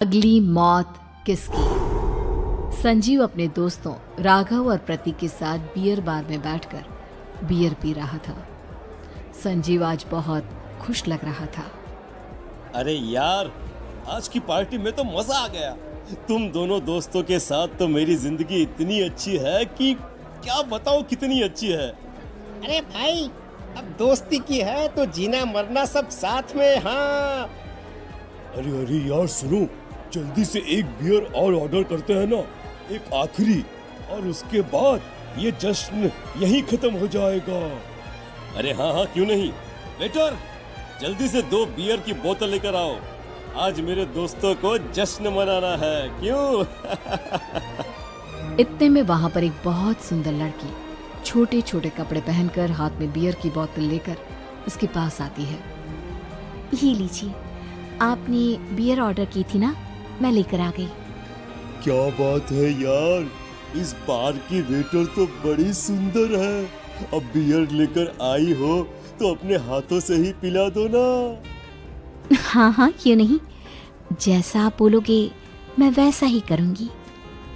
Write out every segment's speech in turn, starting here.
अगली मौत किसकी। संजीव अपने दोस्तों राघव और प्रतीक के साथ बियर बार में बैठकर बियर पी रहा था। संजीव आज बहुत खुश लग रहा था। अरे यार, आज की पार्टी में तो मजा आ गया। तुम दोनों दोस्तों के साथ तो मेरी जिंदगी इतनी अच्छी है कि क्या बताऊं कितनी अच्छी है। अरे भाई, अब दोस्ती की है तो जीना मरना सब साथ में। हाँ, अरे अरे यार सुनो, जल्दी से एक बियर और ऑर्डर करते हैं ना, एक आखिरी, और उसके बाद ये जश्न यहीं खत्म हो जाएगा। अरे हाँ हाँ, क्यों नहीं। वेटर, जल्दी से 2 बियर की बोतल लेकर आओ। आज मेरे दोस्तों को जश्न मनाना है, क्यों? इतने में वहां पर एक बहुत सुंदर लड़की छोटे छोटे कपड़े पहनकर हाथ में बियर की बोतल लेकर उसके पास आती है। ये लीजिए, आपने बियर ऑर्डर की थी ना, मैं लेकर आ गई। क्या बात है यार, इस बार की वेटर तो बड़ी सुंदर है। अब बियर लेकर आई हो तो अपने हाथों से ही पिला दो ना। हाँ हाँ, क्यों नहीं, जैसा आप बोलोगे मैं वैसा ही करूँगी।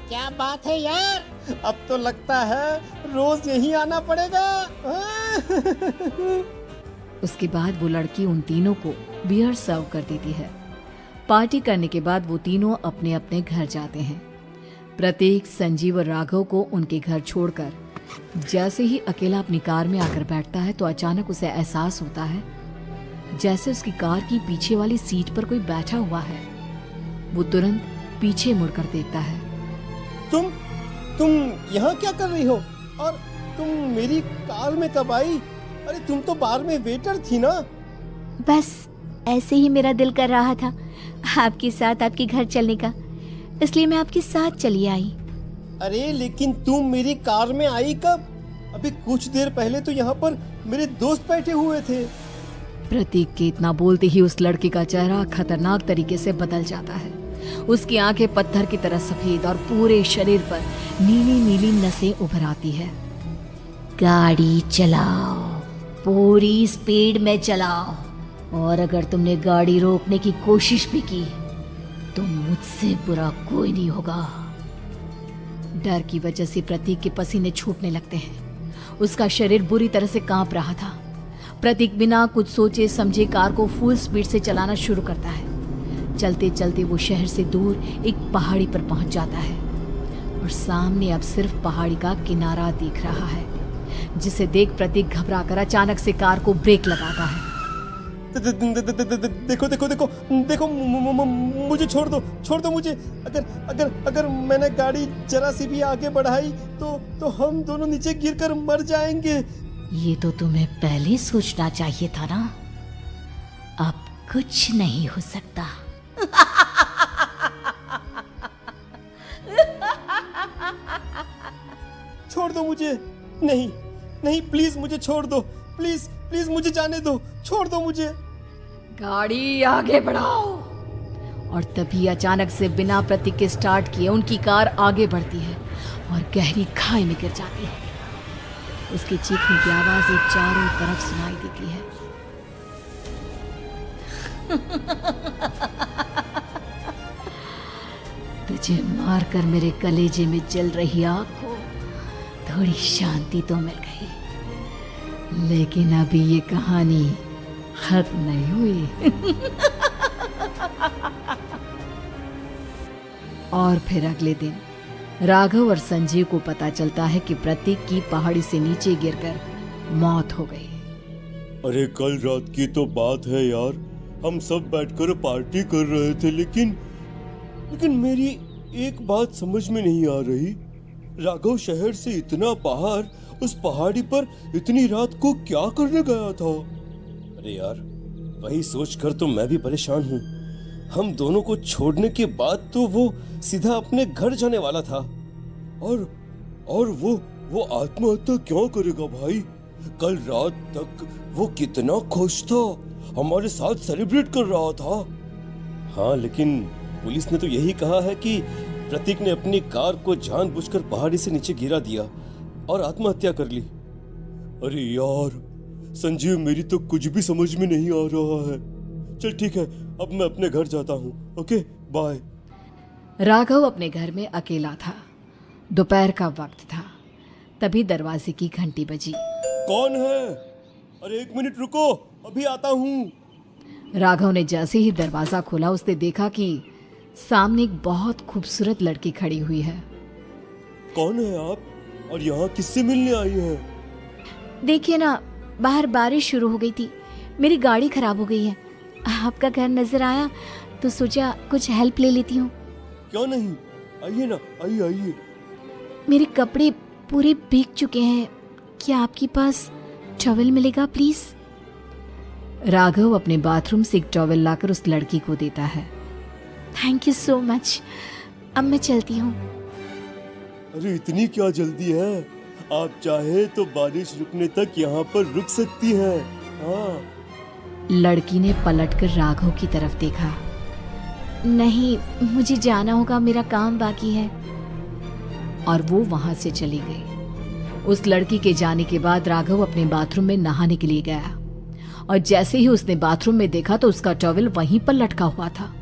क्या बात है यार, अब तो लगता है रोज यहीं आना पड़ेगा। उसके बाद वो लड़की उन तीनों को बियर सर्व कर देती है। पार्टी करने के बाद वो तीनों अपने अपने घर जाते हैं। प्रतीक संजीव और राघव को उनके घर छोड़कर जैसे ही अकेला अपनी कार में आकर बैठता है तो अचानक उसे एहसास होता है जैसे उसकी कार की पीछे वाली सीट पर कोई बैठा हुआ है। वो तुरंत पीछे मुड़कर देखता है। तुम यहाँ क्या कर रही हो? और तुम मेरी कार में कब आई? अरे तुम तो बार में वेटर थी ना। बस ऐसे ही मेरा दिल कर रहा था आपके साथ आपके घर चलने का, इसलिए मैं आपके साथ चली आई। अरे लेकिन तुम मेरी कार में आई कब? अभी कुछ देर पहले तो यहाँ पर मेरे दोस्त बैठे हुए थे। प्रतीक के इतना बोलते ही उस लड़के का चेहरा खतरनाक तरीके से बदल जाता है। उसकी आंखें पत्थर की तरह सफेद और पूरे शरीर पर नीली नीली नसें उभर आती है। गाड़ी चलाओ, पूरी स्पीड में चलाओ, और अगर तुमने गाड़ी रोकने की कोशिश भी की तो मुझसे बुरा कोई नहीं होगा। डर की वजह से प्रतीक के पसीने छूटने लगते हैं। उसका शरीर बुरी तरह से कांप रहा था। प्रतीक बिना कुछ सोचे समझे कार को फुल स्पीड से चलाना शुरू करता है। चलते चलते वो शहर से दूर एक पहाड़ी पर पहुंच जाता है और सामने अब सिर्फ पहाड़ी का किनारा दिख रहा है, जिसे देख प्रतीक घबराकर अचानक से कार को ब्रेक लगाता है। देखो देखो देखो देखो, मुझे छोड़ दो मुझे। अगर मैंने गाड़ी जरा सी भी आगे बढ़ाई तो हम दोनों नीचे गिरकर मर जाएंगे। ये तो तुम्हें पहले सोचना चाहिए था ना। अब कुछ नहीं हो सकता। छोड़ दो मुझे। नहीं नहीं, प्लीज मुझे छोड़ दो। प्लीज प्लीज मुझे जाने दो, छोड़ दो मुझे। गाड़ी आगे बढ़ाओ। और तभी अचानक से बिना प्रतीक के स्टार्ट किए उनकी कार आगे बढ़ती है और गहरी खाई में गिर जाती है। उसकी चीखने की आवाजें चारों तरफ सुनाई देती है। तुझे मारकर मेरे कलेजे में जल रही आग को थोड़ी शांति तो मिल गई, लेकिन अभी ये कहानी खत्म नहीं हुई। और फिर अगले दिन राघव और संजीव को पता चलता है कि प्रतीक की पहाड़ी से नीचे गिरकर मौत हो गई। अरे कल रात की तो बात है यार, हम सब बैठकर पार्टी कर रहे थे, लेकिन मेरी एक बात समझ में नहीं आ रही। राघव शहर से इतना बाहर उस पहाड़ी पर इतनी रात को क्या करने गया था? अरे यार, वही सोचकर तो मैं भी परेशान हूँ। हम दोनों को छोड़ने के बाद तो वो सीधा अपने घर जाने वाला था, और वो आत्महत्या क्यों करेगा भाई? कल रात तक वो कितना खुश था, हमारे साथ सेलिब्रेट कर रहा था। हाँ, लेकिन पुलिस ने तो यही कहा है कि प्रतीक ने अपनी कार को जानबूझकर पहाड़ी से नीचे गिरा दिया और आत्महत्या कर ली। अरे यार संजीव, मेरी तो कुछ भी समझ में नहीं आ रहा है। चल ठीक है, अब मैं अपने घर जाता हूँ। Okay, bye. राघव अपने घर में अकेला था। दोपहर का वक्त था। तभी दरवाजे की घंटी बजी। कौन है? अरे 1 मिनट रुको, अभी आता हूँ। राघव ने जैसे ही दरवाजा खोला उसने देखा कि सामने एक बहुत खूबसूरत लड़की खड़ी हुई है। कौन है आप और यहाँ किससे मिलने आई है? देखिए ना, बाहर बारिश शुरू हो गई थी, मेरी गाड़ी खराब हो गई है। आपका घर नजर आया तो सोचा कुछ हेल्प ले लेती हूँ। क्यों नहीं, आइए ना, आइए आइए। मेरे कपड़े पूरे भीग चुके हैं, क्या आपके पास टॉवल मिलेगा प्लीज? राघव अपने बाथरूम से एक टॉवल लाकर उस लड़की को देता है। थैंक यू सो मच, अब मैं चलती हूँ। अरे इतनी क्या जल्दी है? आप चाहे तो बारिश रुकने तक यहाँ पर रुक सकती हैं। हाँ। लड़की ने पलटकर राघव की तरफ देखा। नहीं, मुझे जाना होगा, मेरा काम बाकी है। और वो वहां से चली गई। उस लड़की के जाने के बाद राघव अपने बाथरूम में नहाने के लिए गया और जैसे ही उसने बाथरूम में देखा तो उसका टॉवल वहीं पर लटका हुआ था।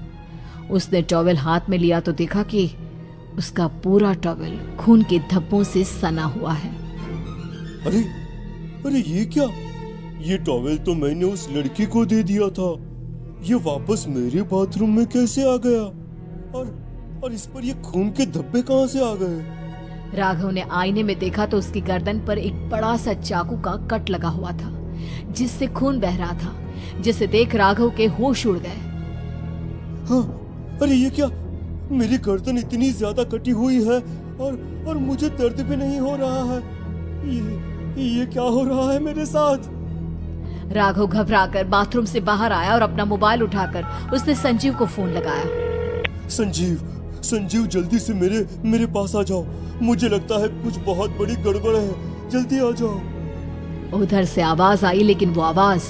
उसने टॉवल हाथ में लिया तो देखा कि उसका पूरा टॉवल खून के धब्बों से सना हुआ है। अरे अरे ये क्या? ये टॉवेल तो मैंने उस लड़की को दे दिया था। ये वापस मेरे बाथरूम में कैसे आ गया? और इस पर ये खून के धब्बे कहाँ से आ गए? राघव ने आईने में देखा तो उसकी गर्दन पर एक बड़ा सा चाकू का कट लगा हुआ था जिससे खून बह रहा था, जिसे देख राघव के होश उड़ गए। हाँ, अरे ये क्या? मेरी गर्दन इतनी ज्यादा कटी हुई है और मुझे दर्द भी नहीं हो रहा है। ये क्या हो रहा है मेरे साथ? राघव घबराकर बाथरूम से बाहर आया और अपना मोबाइल उठाकर उसने संजीव को फोन लगाया। संजीव जल्दी से मेरे पास आ जाओ। मुझे लगता है कुछ बहुत बड़ी गड़बड़ है, जल्दी आ जाओ। उधर से आवाज आई, लेकिन वो आवाज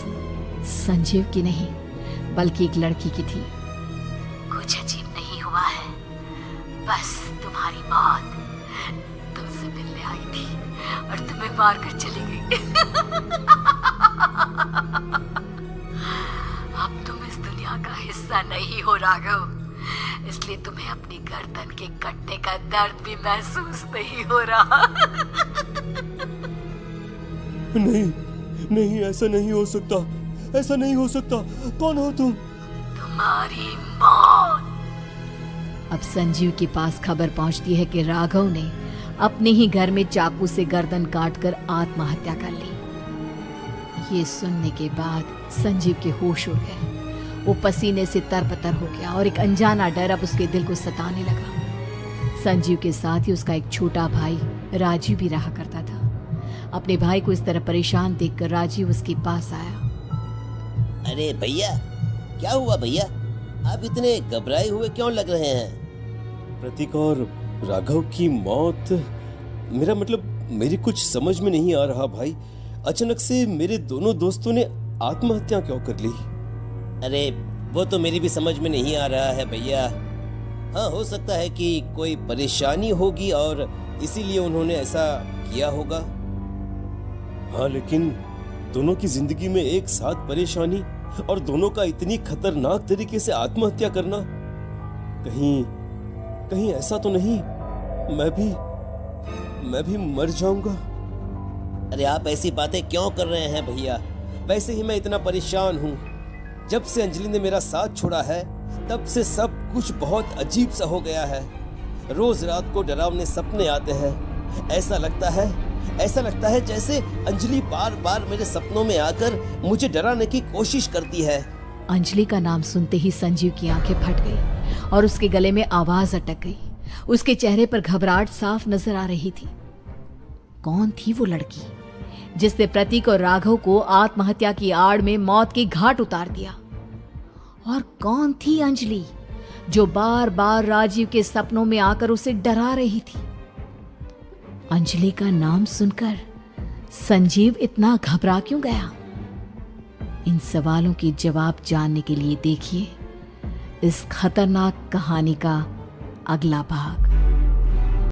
संजीव की नहीं बल्कि एक लड़की की थी। कुछ अजीब नहीं हुआ है, बस तुम्हारी मौत तुमसे मिलने आई थी और तुम्हें मार कर चली गई। अब तुम इस दुनिया का हिस्सा नहीं हो राघव, इसलिए तुम्हें अपनी गर्दन के कटने का दर्द भी महसूस नहीं हो रहा। नहीं, ऐसा नहीं हो सकता, ऐसा नहीं हो सकता। कौन हो तुम? तुम्हारी मौत। अब संजीव के पास खबर पहुंचती है कि राघव ने अपने ही घर में चाकू से गर्दन काटकर आत्महत्या कर ली। ये सुनने के बाद संजीव के होश उड़ गए। वो पसीने से तरबतर हो गया और एक अनजाना डर अब उसके दिल को सताने लगा। संजीव के साथ ही उसका एक छोटा भाई राजीव भी रहा करता था। अपने भाई को इस तरह परेशान देखकर राजीव उसके पास आया। अरे भैया, क्या हुआ भैया? आप इतने घबराए हुए क्यों लग रहे हैं? प्रतीक और राघव की मौत, मेरा मतलब मेरी कुछ समझ में नहीं आ रहा भाई। अचानक से मेरे दोनों दोस्तों ने आत्महत्या क्यों कर ली? अरे वो तो मेरी भी समझ में नहीं आ रहा है भैया। हाँ, हो सकता है कि कोई परेशानी होगी और इसीलिए उन्होंने ऐसा किया होगा। हाँ, लेकिन दोनों की जिंदगी में एक साथ परेशानी और दोनों का इतनी खतरनाक तरीके से आत्महत्या करना, कहीं ऐसा तो नहीं मैं भी मर जाऊंगा? अरे आप ऐसी बातें क्यों कर रहे हैं भैया? वैसे ही मैं इतना परेशान हूँ। जब से अंजलि ने मेरा साथ छोड़ा है तब से सब कुछ बहुत अजीब सा हो गया है। रोज रात को डरावने सपने आते हैं। ऐसा लगता है जैसे अंजलि बार बार मेरे सपनों में आकर मुझे डराने की कोशिश करती है। अंजलि का नाम सुनते ही संजीव की आंखें फट गई और उसके गले में आवाज अटक गई। उसके चेहरे पर घबराहट साफ नजर आ रही थी। कौन थी वो लड़की जिसने प्रतीक और राघव को आत्महत्या की आड़ में मौत की घाट उतार दिया? और कौन थी अंजलि जो बार बार राजीव के सपनों में आकर उसे डरा रही थी? अंजलि का नाम सुनकर संजीव इतना घबरा क्यों गया? इन सवालों के जवाब जानने के लिए देखिए इस खतरनाक कहानी का अगला भाग।